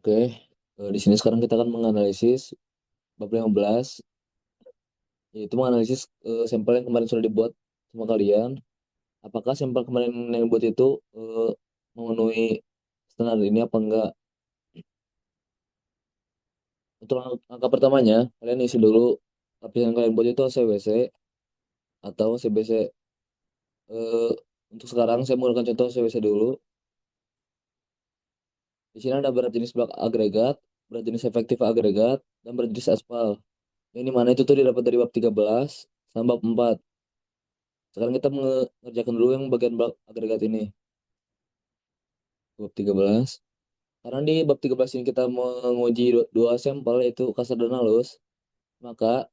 Oke, di sini sekarang kita akan menganalisis bab 15, yaitu menganalisis sampel yang kemarin sudah dibuat sama kalian. Apakah sampel kemarin yang dibuat itu memenuhi standar ini apa enggak? Untuk angka pertamanya, kalian isi dulu lapisan yang kalian buat itu CBC atau CBC. Eh, untuk sekarang saya menggunakan contoh CBC dulu. Di sini ada berat jenis blok agregat, berat jenis efektif agregat, dan berat jenis aspal. Ini mana itu tuh didapat dari bab 13 sampai bab 4. Sekarang kita mengerjakan dulu yang bagian bab agregat ini, bab 13. Karena di bab 13 ini kita menguji dua sampel yaitu kasar dan halus, maka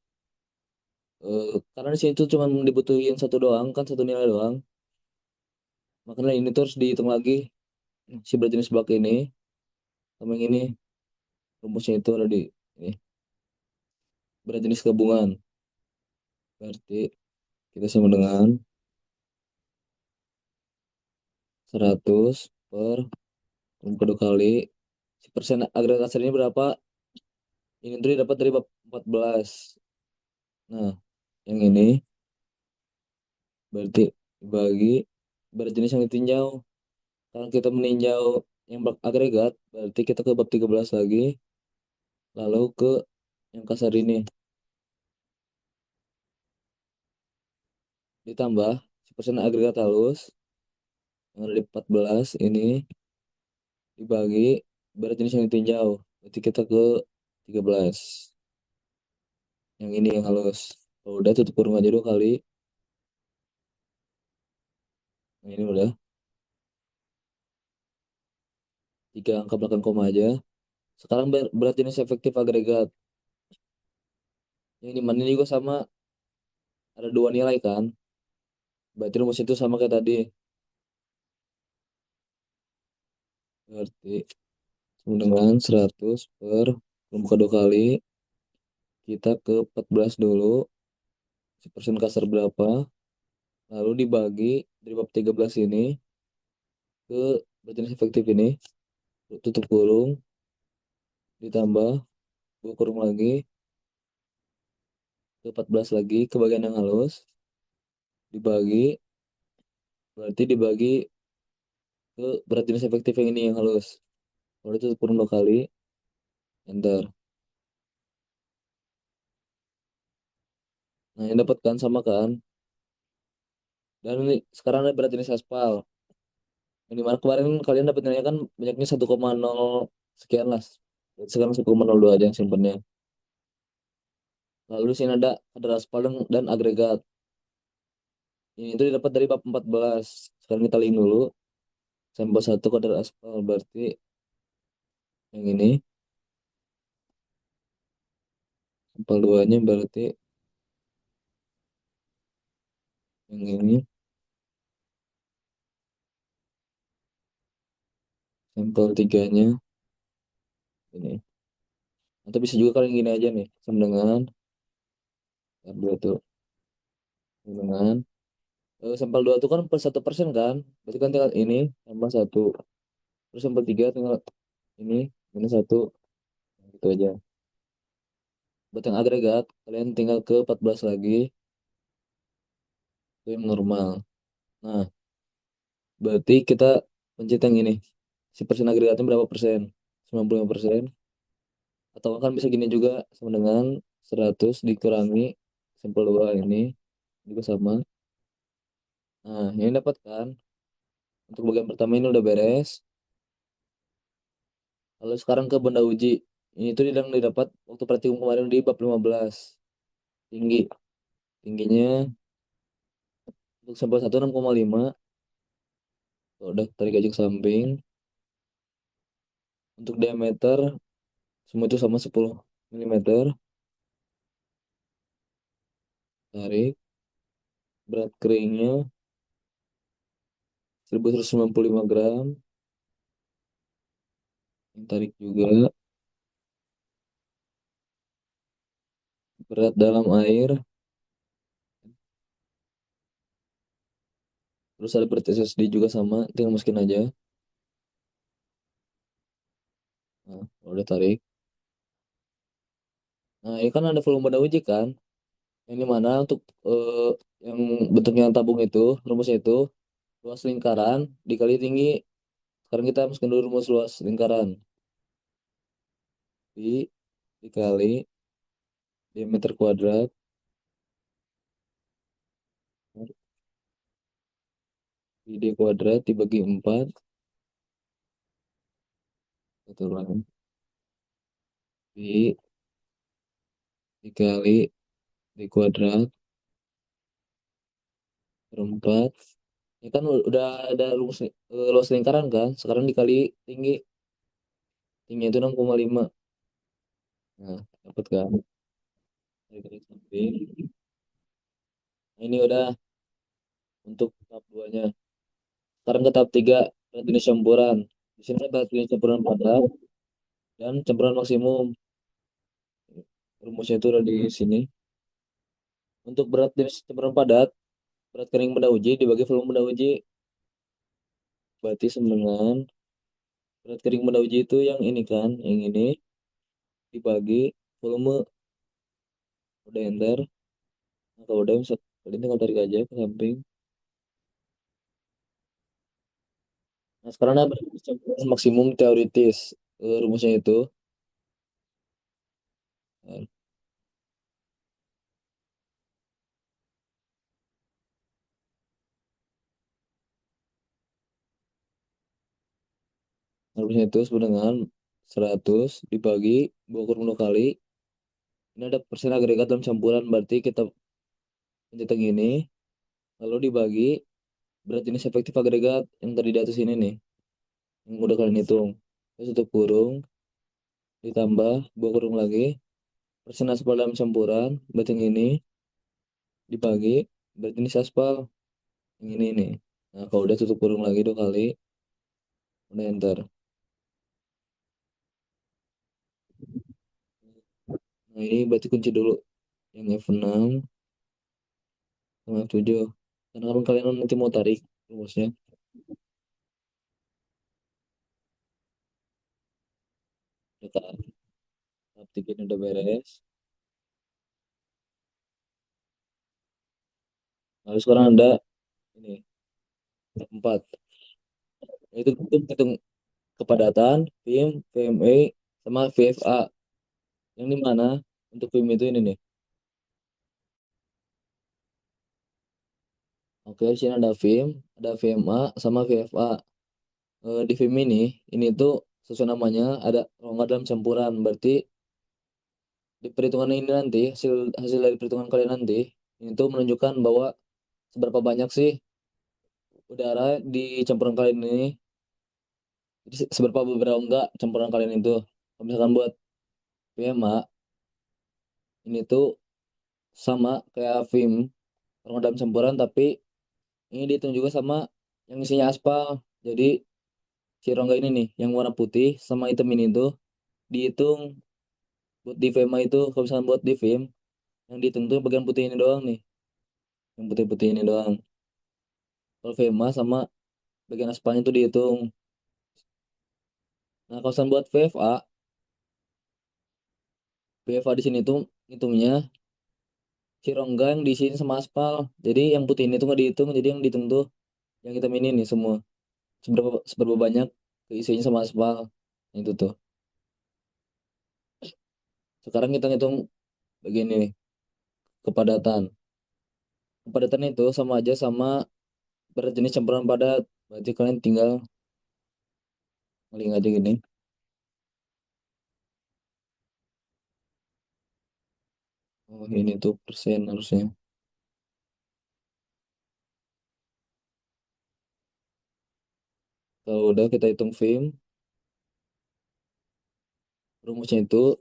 karena di sini tuh cuma dibutuhin satu doang, kan satu nilai doang. Makanya ini tuh harus dihitung lagi si berat jenis blok ini sama yang ini. Rumusnya itu ada di ini. Berat jenis gabungan. Berarti kita sama dengan 100 per kedua kali. Si persen agregat kasar ini berapa? Ini tuh dapat dari bab 14. Nah, yang ini berarti bagi berjenis yang ditinjau. Kalau kita meninjau yang bab agregat, berarti kita ke bab 13 lagi, lalu ke yang kasar ini. Ditambah si persen agregat halus, yang ada di 14 ini, dibagi berjenis yang ditinjau. Berarti kita ke 13. Yang ini yang halus. Kalau udah tutup kurung aja dulu kali. Nah, ini udah. Tiga angka belakang koma aja. Sekarang berat jenis efektif agregat. Yang dimana ini juga sama, ada dua nilai kan. Berarti rumus itu sama kayak tadi. Berarti sama dengan 100 per rumus kedua kali. Kita ke 14 dulu. Si persen kasar berapa. Lalu dibagi dari bab 13 ini ke berat jenis efektif ini. Tutup kurung. Ditambah buka kurung lagi. Ke 14 lagi. Ke bagian yang halus. Dibagi. Berarti dibagi ke berat jenis efektif yang ini yang halus. Kalau itu tutup kurung dua kali. Enter. Nah, yang dapat kan sama kan. Dan ini sekarang ada berat jenis aspal. Yang dimana kemarin kalian dapat nilainya kan banyaknya 1,0 sekian lah. Sekarang 1,02 aja yang simpennya. Lalu di sini ada kadar aspal dan agregat. Ini itu didapat dari bab 14. Sekarang kita link dulu. Sampel satu kadar aspal berarti yang ini. Sampel duanya berarti yang ini. Sampel tiganya ini. Atau bisa juga kalian gini aja nih. Sama dengan dua tuh. Sama dengan sampel dua itu kan per 1% kan. Berarti kan tinggal ini tambah satu. Terus sampel tiga tinggal ini minus satu. Gitu aja. Buat yang agregat, kalian tinggal ke 14 lagi, ke yang normal. Nah, berarti kita pencet yang ini. Si persen agregatnya berapa persen? 95%. Atau kan bisa gini juga sama dengan 100 dikurangi sampel 2 ini. Juga sama. Nah, ini dapat kan. Untuk bagian pertama ini udah beres. Lalu sekarang ke benda uji. Ini tuh yang didapat waktu praktikum kemarin di bab 15. Tinggi. Tingginya untuk sampel 1 6,5. Tuh, udah tarik aja ke samping. Untuk diameter semua itu sama 10 milimeter. Tarik. Berat keringnya 1195 gram. Tarik juga. Berat dalam air. Terus ada berat SSD juga sama. Tinggal masukin aja. Nah, kalau udah tarik. Nah, ini kan ada volume daya uji kan. Yang mana untuk yang bentuknya tabung itu, rumusnya itu luas lingkaran dikali tinggi. Sekarang kita masukkan dulu rumus luas lingkaran. I dikali diameter kuadrat ID kuadrat dibagi 4 keturunan I dikali D kuadrat per 4. Ini kan udah ada rumus luas lingkaran kan. Sekarang dikali tinggi. Tingginya itu 6,5. Nah, dapat kan? Dari garis samping. Nah, ini udah untuk tahap 2-nya. Sekarang ke tahap 3, berat jenis campuran. Di sini ada berat jenis campuran padat dan campuran maksimum. Rumusnya itu ada di sini. Untuk berat jenis campuran padat, berat kering benda uji dibagi volume benda uji. Berarti sama dengan berat kering benda uji itu yang ini kan, yang ini dibagi volume. Udah enter. Nah, kalau udah bisa kalian tinggal tarik aja ke samping. Nah, sekarang ada berat jenis campuran maksimum teoritis. Rumusnya itu. Nah, rumusnya itu sama dengan 100 dibagi 2 kali. Ini ada persen agregat dalam campuran, berarti kita pencet ini, lalu dibagi berat jenis efektif agregat yang tadi di atas ini nih, yang udah kalian hitung. Terus tutup kurung, ditambah, buah kurung lagi, persen aspal dalam campuran, berat yang ini, dibagi berat jenis aspal, yang ini nih. Nah, kalau udah tutup kurung lagi 2 kali, udah enter. Nah, ini berarti kunci dulu, yang F6 sama F7. Karena kalau kalian nanti mau tarik rumusnya, udah kan, tahap 3 ini udah beres. Lalu sekarang ada ini, tahap 4. Itu hitung kepadatan, PIM, VMA, sama VFA. Yang di mana untuk PIM itu ini nih. Oke, di sini ada PIM, ada VMA, sama VFA. Di PIM ini tuh sesuai namanya ada rongga dalam campuran. Berarti di perhitungan ini nanti, hasil hasil dari perhitungan kalian nanti, ini tuh menunjukkan bahwa seberapa banyak sih udara di campuran kalian ini. Jadi seberapa berongga campuran kalian itu. Kalau misalkan buat VMA, ini tuh sama kayak PIM, rongga dalam campuran, tapi ini dihitung juga sama yang isinya aspal. Jadi si rongga ini nih, yang warna putih sama hitam ini tuh dihitung buat di VMA itu. Kalau misalnya buat di film, yang dihitung tuh bagian putih ini doang nih. Yang putih-putih ini doang. Kalau VMA sama bagian aspalnya tuh dihitung. Nah, kalau misalnya buat VFA di sini tuh hitungnya si rongga yang diisiin sama aspal. Jadi yang putih ini tuh nggak dihitung. Jadi yang dihitung tuh yang hitam ini nih semua. Seberapa banyak keisinya sama aspal. Itu tuh. Sekarang kita ngitung begini nih, kepadatan. Kepadatan itu sama aja sama berat jenis campuran padat. Berarti kalian tinggal ngeling aja gini. Oh, ini tuh persen harusnya. Kalau udah kita hitung film, rumusnya itu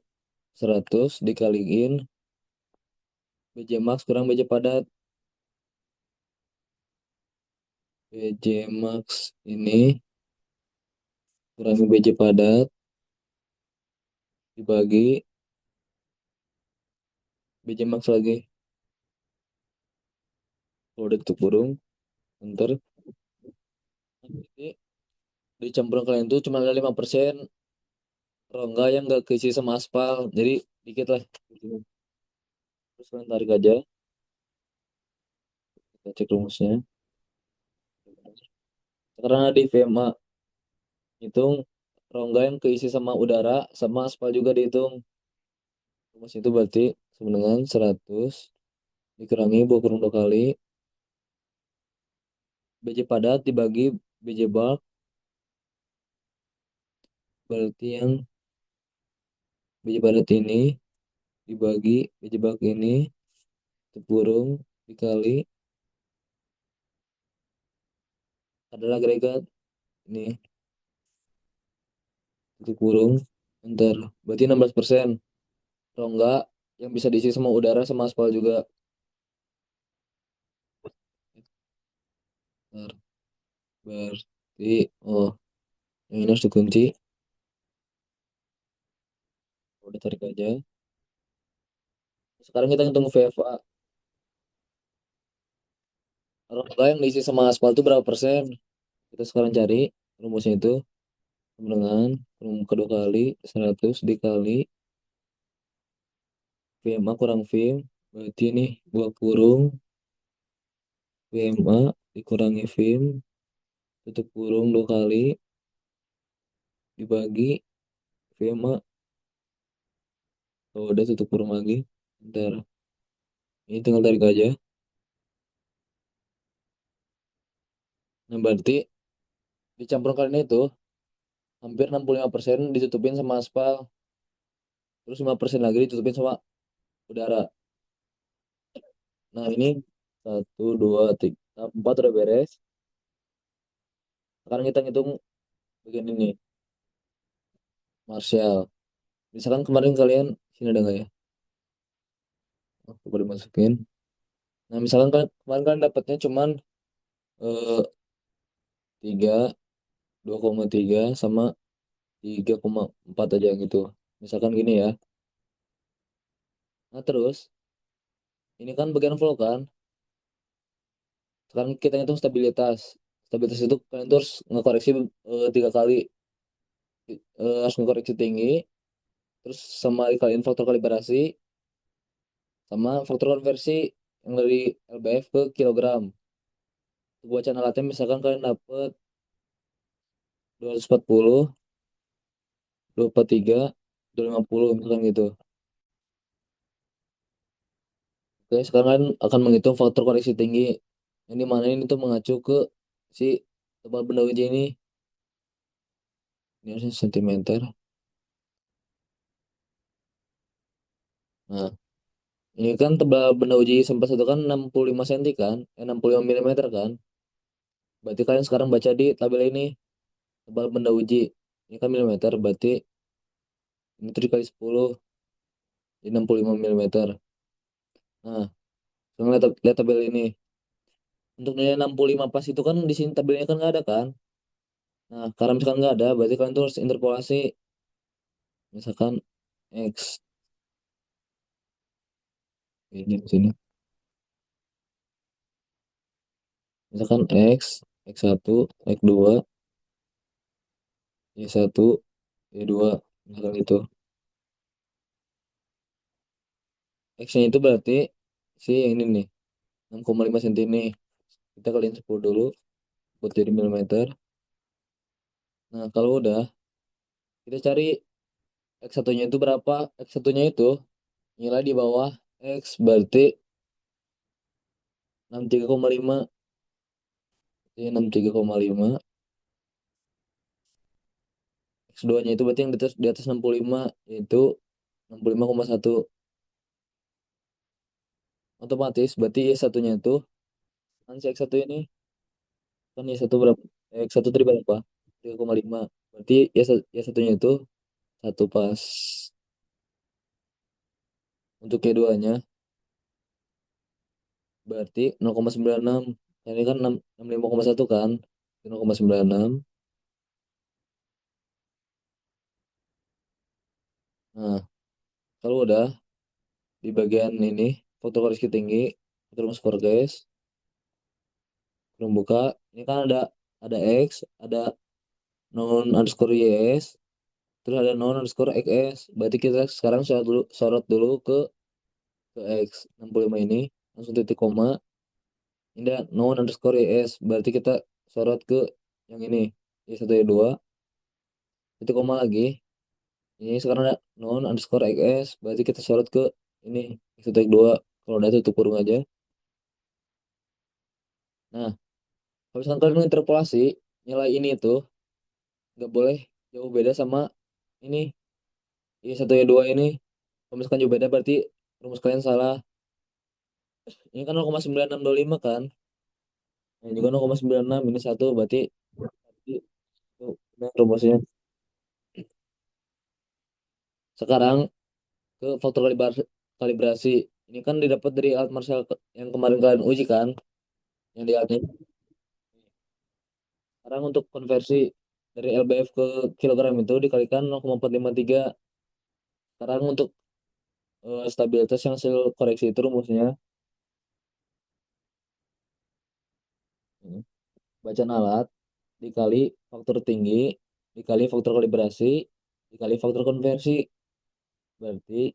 100 dikaliin BJ max kurang BJ padat. BJ max ini kurang BJ padat dibagi BJ max lagi. Kalau udah tutup kurung, enter. Jadi di campuran kalian tuh cuma ada 5% rongga yang gak keisi sama aspal. Jadi dikit lah. Gitu. Terus kalian tarik aja. Kita cek rumusnya. Karena di VMA hitung rongga yang keisi sama udara sama aspal juga dihitung. Rumus itu berarti sama dengan 100 dikurangi 2 kali BJ padat dibagi BJ bulk, berarti yang BJ padat ini dibagi BJ bulk ini kurung dikali adalah agregat ini kurung ntar berarti 16% rongga yang bisa diisi sama udara sama aspal juga. Ntar, berarti oh yang ini harus dikunci. Udah tarik aja. Sekarang kita hitung VFA. Rongga yang diisi sama aspal itu berapa persen? Kita sekarang cari rumusnya itu sama dengan kedua kali 100 dikali VMA kurang VIM. Berarti ini dua kurung VMA dikurangi VIM tutup kurung 2 kali dibagi VMA. Oh, udah tutup kurung lagi. Ntar ini tinggal tarik aja. Nah, berarti dicampur kalian itu hampir 65% ditutupin sama aspal. Terus 5% lagi ditutupin sama udara. Nah, ini satu, dua, tiga, empat udah beres. Sekarang kita ngitung bagian ini, Marshall. Misalkan kemarin kalian, sini ada nggak ya? Oh, coba dimasukin. Nah, misalkan kemarin kalian dapatnya cuman eh, 3, 2,3 sama 3,4 aja gitu. Misalkan gini ya. Nah, terus ini kan bagian flow kan. Sekarang kita hitung stabilitas. Stabilitas itu kalian tuh harus ngekoreksi 3 kali. Harus ngekoreksi tinggi. Terus sama kalian faktor kalibrasi. Sama faktor konversi yang dari LBF ke kilogram. Buat channel alatnya misalkan kalian dapet 240, 243, 250 misalkan gitu. Oke, sekarang kalian akan menghitung faktor koreksi tinggi. Yang dimana ini tuh mengacu ke si tebal benda uji ini. Ini harusnya sentimeter. Nah, ini kan tebal benda uji sampel satu kan 65 cm kan? 65 mm kan? Berarti kalian sekarang baca di tabel ini tebal benda uji. Ini kan milimeter, berarti ini tuh dikali 10 jadi 65 mm. Nah, sekarang lihat tabel ini. Untuk nilai 65 pas itu kan di sini tabelnya kan nggak ada kan? Nah, karena misalkan nggak ada, berarti kalian tuh harus interpolasi. Misalkan X, ini di sini. Misalkan X1, X2, Y1, Y2, misalkan itu. X-nya itu berarti si yang ini nih, 6,5 cm ini. Kita kaliin 10 dulu, buat jadi milimeter. Nah, kalau udah, kita cari X1-nya itu berapa? X1-nya itu nilai di bawah X, berarti 63,5. Jadi 63,5. X2-nya itu berarti yang di atas 65, yaitu 65,1. Otomatis berarti Y1-nya itu, kan si X1 ini, kan Y1 berapa? X1 tadi berapa? 3,5. Berarti Y1-nya itu satu pas. Untuk Y2-nya berarti 0,96. Ini kan 65,1 kan? 0,96. Nah, kalau udah di bagian ini, faktor koreksi tinggi, terus skor guys, belum buka. Ini kan ada X, ada non underscore YS, terus ada non underscore XS. Berarti kita sekarang sorot dulu ke X 65 ini, langsung titik koma. Ini ada non underscore ES. Berarti kita sorot ke yang ini, Y1 Y2, titik koma lagi. Ini sekarang ada non underscore XS. Berarti kita sorot ke ini, Y1 Y2. Kalau udah tutup kurung aja. Nah, kalau misalkan kalian menginterpolasi nilai ini tuh nggak boleh jauh beda sama ini, Y1 Y2 ini. Kalau misalkan jauh beda berarti rumus kalian salah. Ini kan 0,9625 kan. Nah, ini juga 0,96 ini satu berarti itu benar rumusnya. Sekarang ke faktor kalibrasi. Ini kan didapat dari alat Marshall yang kemarin kalian uji kan, yang di alatnya. Sekarang untuk konversi dari LBF ke kilogram itu dikalikan 0,453. Sekarang untuk stabilitas yang hasil koreksi itu rumusnya, bacaan alat dikali faktor tinggi dikali faktor kalibrasi dikali faktor konversi. Berarti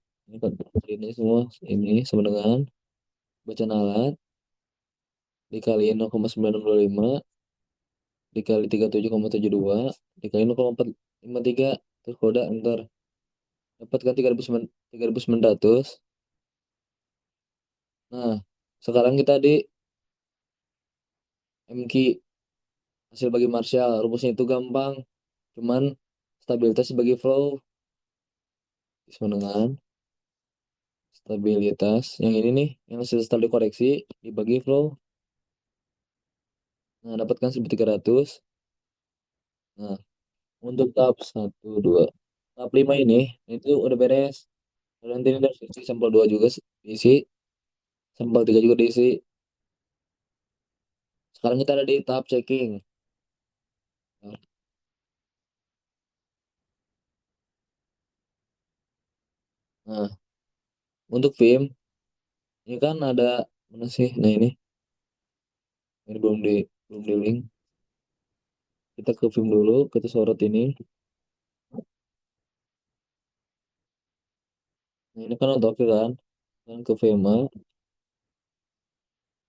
ini semua ini sama dengan bacaan alat dikali 0,9625 dikali 37,72 dikali 0,453, terus kode enter, dapat kan 3.900. Nah, sekarang kita di MQ, hasil bagi Marshall. Rumusnya itu gampang, cuman stabilitas sebagai flow sama dengan stabilitas yang ini nih, yang hasil setelah dikoreksi dibagi flow. Nah, dapatkan 1.300. Nah, untuk tahap 1, 2, tahap 5 ini itu udah beres. Nanti ini udah isi sampel 2 juga diisi, sampel 3 juga diisi. Sekarang kita ada di tahap checking. Nah, untuk film ini kan ada mana sih? Nah, ini belum di link. Kita ke film dulu, kita sorot ini. Nah, ini kan untuk kan. Dan ke VMA,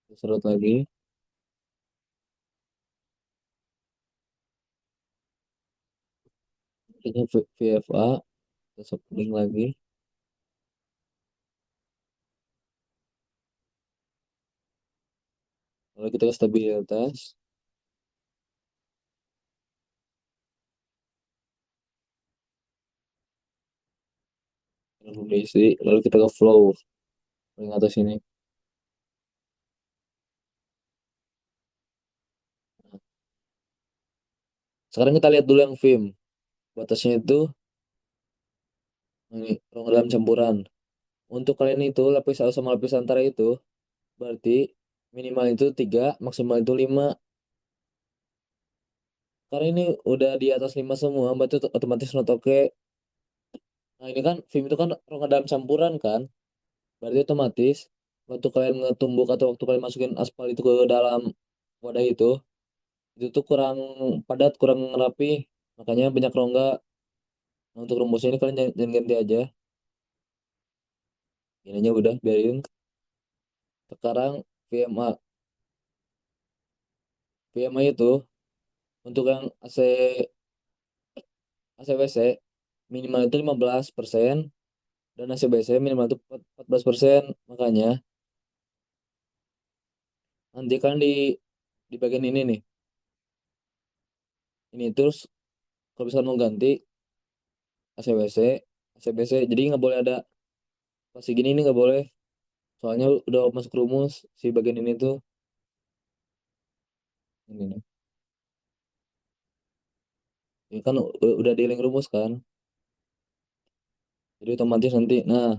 kita sorot lagi. Kita VFA, kita link lagi. Lalu kita ke stabilitas, belum diisi. Lalu kita ke flow, paling atas ini. Sekarang kita lihat dulu yang film. Batasnya itu ini rongga dalam campuran. Untuk kalian itu lapis atas sama lapis antara itu berarti minimal itu 3, maksimal itu 5. Karena ini udah di atas 5 semua, berarti otomatis not oke. Nah, ini kan film itu kan rongga dalam campuran kan. Berarti otomatis waktu kalian ngetumbuk atau waktu kalian masukin aspal itu ke dalam wadah itu tuh kurang padat, kurang rapi. Makanya banyak rongga. Nah, untuk rumusnya ini kalian jangan ganti aja. Ini aja udah biarin. Sekarang VMA. VMA itu untuk yang ACWC minimal itu 15% dan ACBC minimal itu 14%. Makanya nanti kan di bagian ini nih. Ini terus kalau misalnya mau ganti ACWC, ACBC, jadi nggak boleh ada pas segini ini nggak boleh. Soalnya udah masuk rumus si bagian ini tuh. Ini nih. Ini kan udah di link rumus kan. Jadi otomatis nanti. Nah,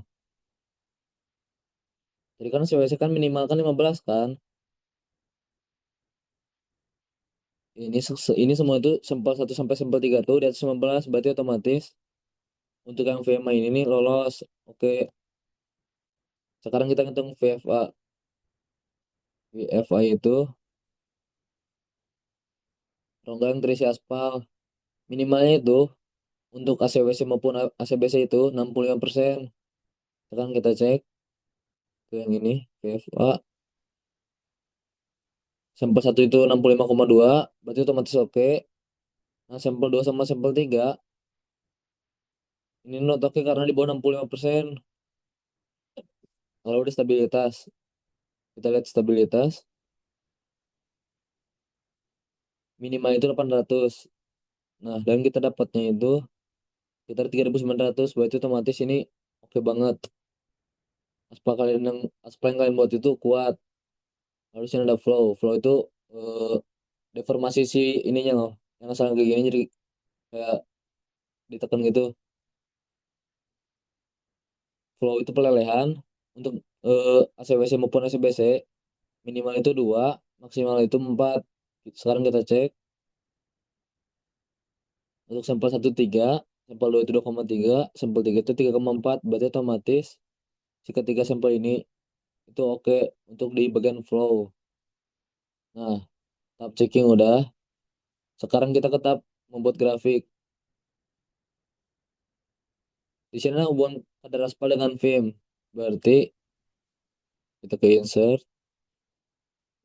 jadi kan ACWC kan minimal kan 15 kan. Ini semua itu sampel 1 sampai sampel 3 tuh di atas 15 berarti otomatis untuk yang VMA ini nih lolos. Oke, sekarang kita hitung VFA. VFA itu rongga yang terisi aspal. Minimalnya itu Untuk ACWC maupun ACBC itu 65%. Sekarang kita cek ke yang ini, VFA. Sampel satu itu 65,2, berarti otomatis oke. Nah, sampel 2 sama sampel 3, ini not oke karena di bawah 65%. Kalau udah stabilitas, kita lihat stabilitas, minimal itu 800. Nah, dan kita dapatnya itu sekitar 3.900, berarti otomatis ini oke banget. Aspal yang kalian buat itu kuat. Harusnya ada flow. Flow itu eh, deformasi si ininya loh. Yang asal kayak gini jadi kayak ditekan gitu. Flow itu pelelehan untuk ACWC maupun ACBC minimal itu 2, maksimal itu 4. Sekarang kita cek untuk sampel satu 3, sampel 2 itu 2,3, sampel 3 itu 3,4, berarti otomatis si ketiga sampel ini itu oke untuk di bagian flow. Nah, tahap checking udah. Sekarang kita ke tahap membuat grafik. Di sini ada hubungan kadar aspal dengan film. Berarti kita ke insert,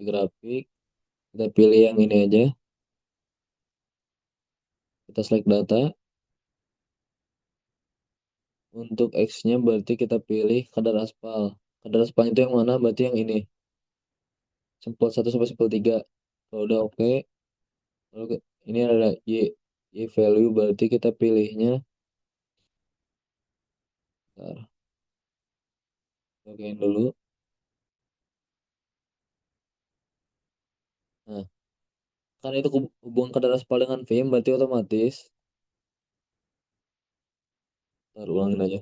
di grafik, kita pilih yang ini aja. Kita select data. Untuk X-nya berarti kita pilih kadar aspal. Kadar aspal itu yang mana? Berarti yang ini. Sampel satu sampai sampel 3. Kalau udah oke, lalu ini ada Y value, berarti kita pilihnya. Bentar, okein dulu. Nah, karena itu hubungan kadar aspal dengan film, berarti otomatis. Ntar ulangin aja.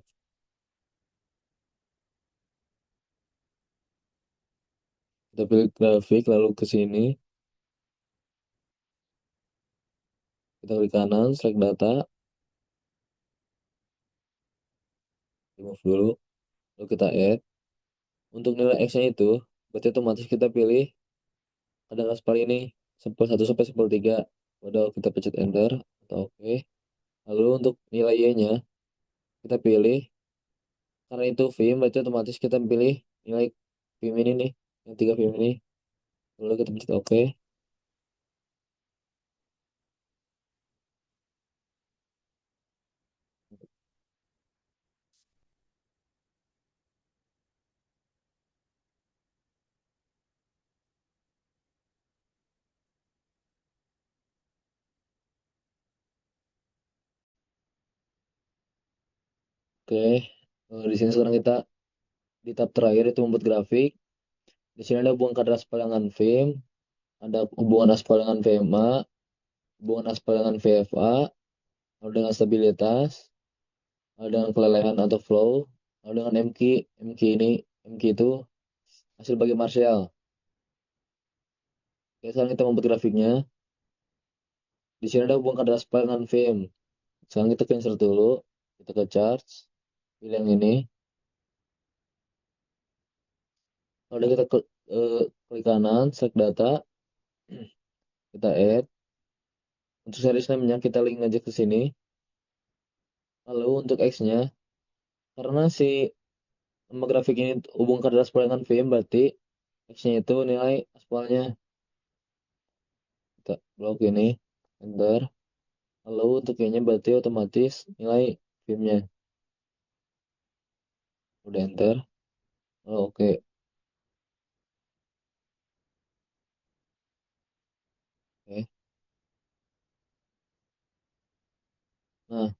Kita pilih grafik, lalu ke sini. Kita klik kanan, select data, remove dulu. Lalu kita add. Untuk nilai X-nya itu, berarti otomatis kita pilih kadar aspal ini. Sampel satu sampai sampel 3. Udah kita pencet enter atau oke. Lalu untuk nilai Y-nya kita pilih, karena itu film berarti otomatis kita pilih nilai film ini nih, yang 3 film ini. Lalu kita pencet oke. Oke. Di sini sekarang kita di tab terakhir itu membuat grafik. Di sini ada hubungan kadar aspal dengan film, ada hubungan aspal dengan VMA, hubungan aspal dengan VFA, lalu dengan stabilitas, lalu dengan kelelehan atau flow, lalu dengan MQ. MQ ini, MQ itu hasil bagi Marshall. Oke, sekarang kita membuat grafiknya. Di sini ada hubungan kadar aspal dengan film. Sekarang kita ke insert dulu, kita ke charts, pilih yang ini. Lalu kita klik kanan, select data, kita add. Untuk series name-nya kita link aja ke sini. Lalu untuk X-nya, karena si nama grafik ini hubung kadar aspal dengan VM, berarti X-nya itu nilai aspalnya. Kita blok ini, enter. Lalu untuk Y-nya berarti otomatis nilai VM-nya. Udah enter. Oh, oke. Oke. Nah,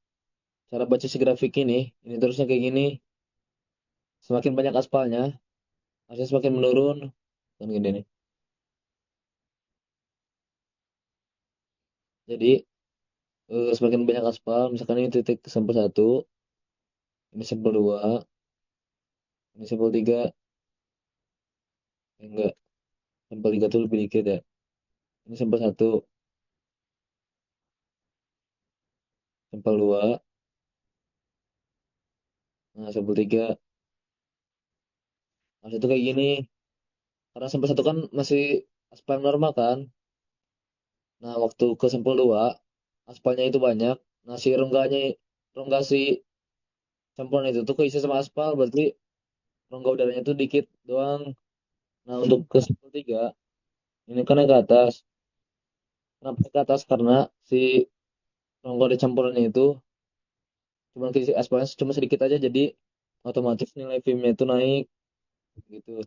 cara baca si grafik ini terusnya kayak gini. Semakin banyak aspalnya, hasilnya semakin menurun. Kan gini nih. Jadi, semakin banyak aspal, misalkan ini titik sampel satu, ini sampel 2, ini sampel 3, enggak, sampel 3 tuh lebih dikit ya. Ini sampel satu, sampel 2, nah sampel 3. Maksud itu kayak gini, karena sampel satu kan masih aspal normal kan. Nah, waktu ke sampel 2, aspalnya itu banyak. Nah si rongga si campuran itu tuh keisi sama aspal, berarti rongga udaranya tuh dikit doang. Nah untuk ke sampel 3 ini kan naik ke atas. Kenapa naik ke atas? Karena si rongga di campurannya itu cuma keisi aspalnya cuma sedikit aja, jadi otomatis nilai VIM-nya itu naik gitu.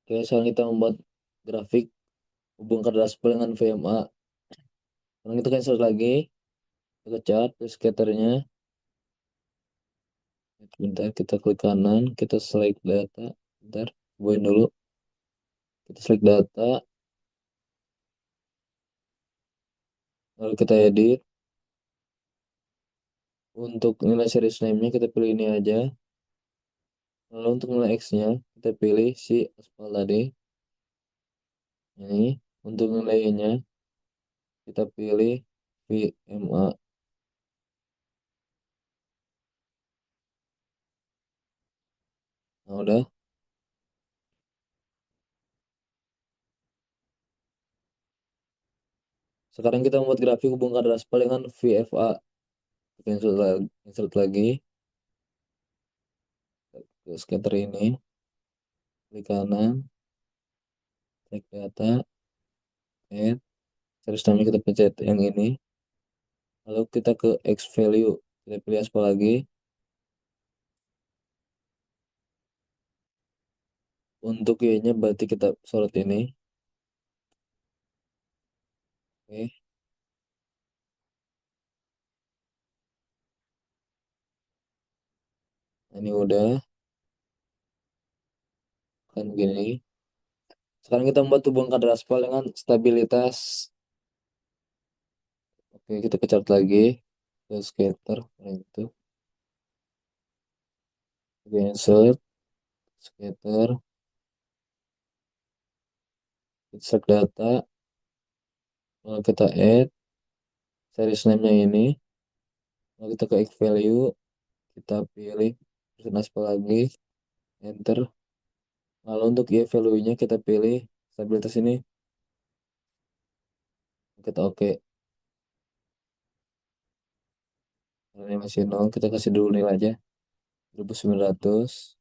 Oke, sekarang kita membuat grafik hubungkan adalah aspal dengan VMA. Sekarang kita cancel lagi, kita cat, terus scatternya. Bentar, kita klik kanan, kita select data. Bentar, buain dulu. Kita select data, lalu kita edit. Untuk nilai series name-nya kita pilih ini aja. Lalu untuk nilai X-nya kita pilih si aspal tadi. Ini untuk nilainya kita pilih VMA. Nah, udah. Sekarang kita membuat grafik hubungkan adalah aspal dengan VFA. Kita insert lagi ke scatter ini. Klik kanan, cek data, add. Terus namanya kita pencet yang ini. Lalu kita ke X value. Kita pilih aspal lagi. Untuk Y-nya berarti kita sorot ini. Oke, nah, ini udah kan gini. Sekarang kita membuat hubungan kadar aspal dengan stabilitas. Oke, kita kecat lagi ke scatter. Nah, itu. Oke, insert, scatter, insert data. Lalu kita add series name-nya ini. Lalu kita ke X value. Kita pilih persen aspal lagi. Enter. Lalu untuk Y value-nya kita pilih stabilitas ini. Kita oke. Karena ini masih nol, kita kasih dulu nilai aja. 1900.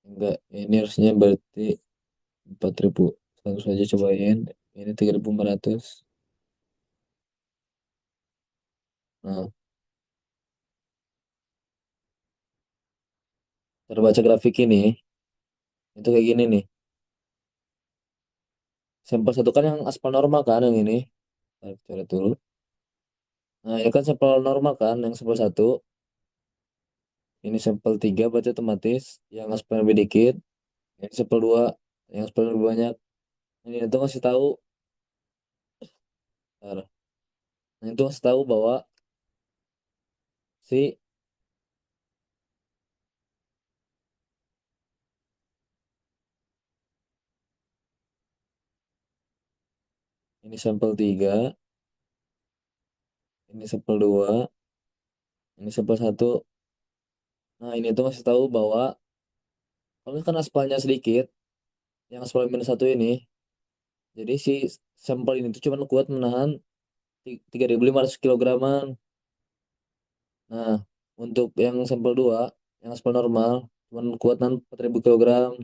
Enggak, ini harusnya berarti 4000. Langsung saja cobain. Ini 3400. Nah, cara baca grafik ini, itu kayak gini nih. Sampel satu kan yang aspal normal kan, yang ini. Nah, coret dulu. Nah, ini kan sampel normal kan, yang sampel satu. Ini sampel tiga berarti otomatis. Yang aspal lebih dikit. Ini sampel dua, yang aspal lebih banyak. Ini itu ngasih tahu. Bentar. Nah, itu ngasih tahu bahwa si ini sampel tiga, ini sampel dua, ini sampel satu. Nah, ini tuh ngasih tahu bahwa kalau kan aspalnya sedikit, yang aspal minus satu ini, jadi si sampel ini tuh cuma kuat menahan 3.500 kilograman. Nah, untuk yang sampel 2 yang aspal normal, cuma kuat nahan 4.000 kilogram.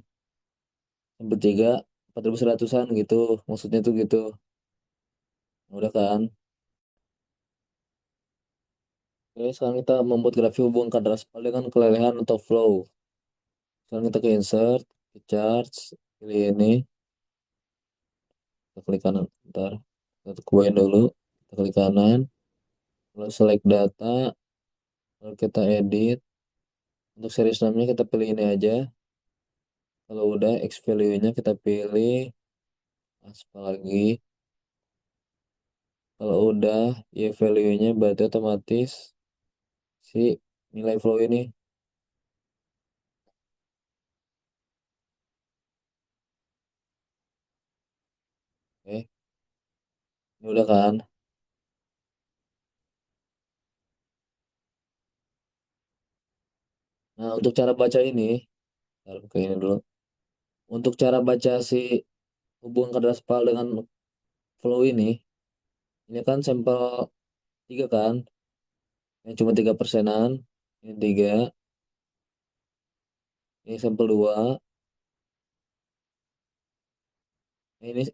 Sampel 3 4.100-an gitu. Maksudnya tuh gitu. Udah kan? Oke, sekarang kita membuat grafik hubungan kadar aspal dengan kelelehan atau flow. Sekarang kita ke insert, ke charts, pilih ini, kita klik kanan. Bentar, kita kebawain dulu. Kita klik kanan, lalu select data, lalu kita edit. Untuk series namanya kita pilih ini aja. Kalau udah X value-nya kita pilih aspal lagi. Kalau udah Y value-nya berarti otomatis si nilai flow ini. Oke, ini udah kan? Nah, untuk cara baca ini, Ntar ke ini dulu. Untuk cara baca si hubungan kadar aspal dengan flow ini kan sampel 3 kan, yang cuma 3%-an, ini 3, ini sampel 2, ini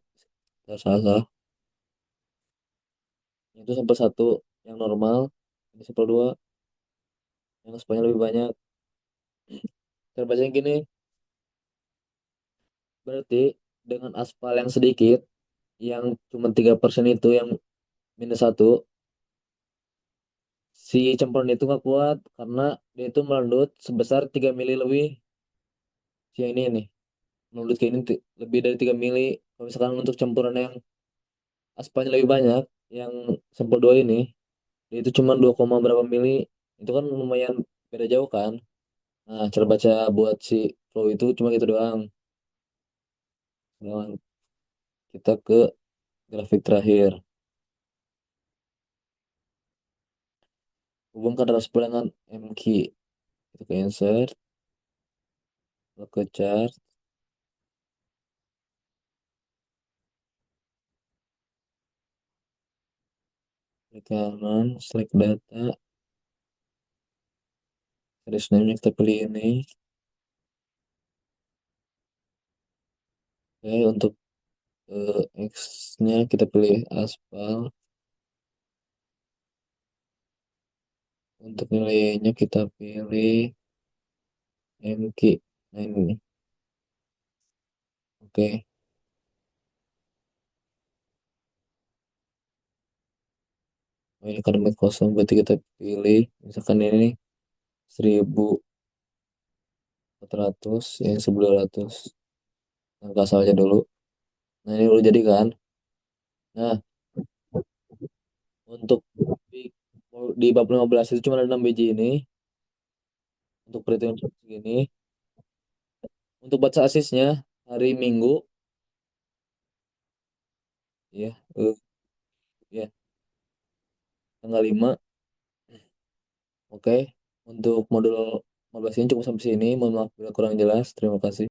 salah, salah, itu sampel 1 yang normal, ini sampel 2 yang aspalnya lebih banyak. Cara bacanya gini, berarti dengan aspal yang sedikit, yang cuma 3% itu yang -1, si campuran itu nggak kuat karena dia itu meledut sebesar 3 mili lebih. Si yang ini nih, meledut ke ini lebih dari 3 mili. Kalau misalkan untuk campuran yang aspalnya lebih banyak, yang sampel 2 ini, dia itu cuma 2, berapa mili. Itu kan lumayan beda jauh kan. Nah, cara baca buat si flow itu cuma gitu doang. Nah, kita ke grafik terakhir. Hubungkan aspal dengan MQ. Kita ke insert, lalu ke chart, klik kanan, select data, series name kita pilih ini. Oke, untuk X-nya kita pilih aspal. Untuk nilainya kita pilih MQ. Nah ini. Oke. Oh, ini kalimat kosong berarti kita pilih. Misalkan ini 1400, yang 1200. Angka asalnya dulu. Nah ini udah jadi kan. Nah untuk di, di bab 15 itu cuma ada 6 biji ini. Untuk perhitungan segini. Untuk baca asisnya hari Minggu. Ya, ya, tanggal 5. Oke. Untuk modul 15 ini cukup sampai sini. Mohon maaf bila kurang jelas. Terima kasih.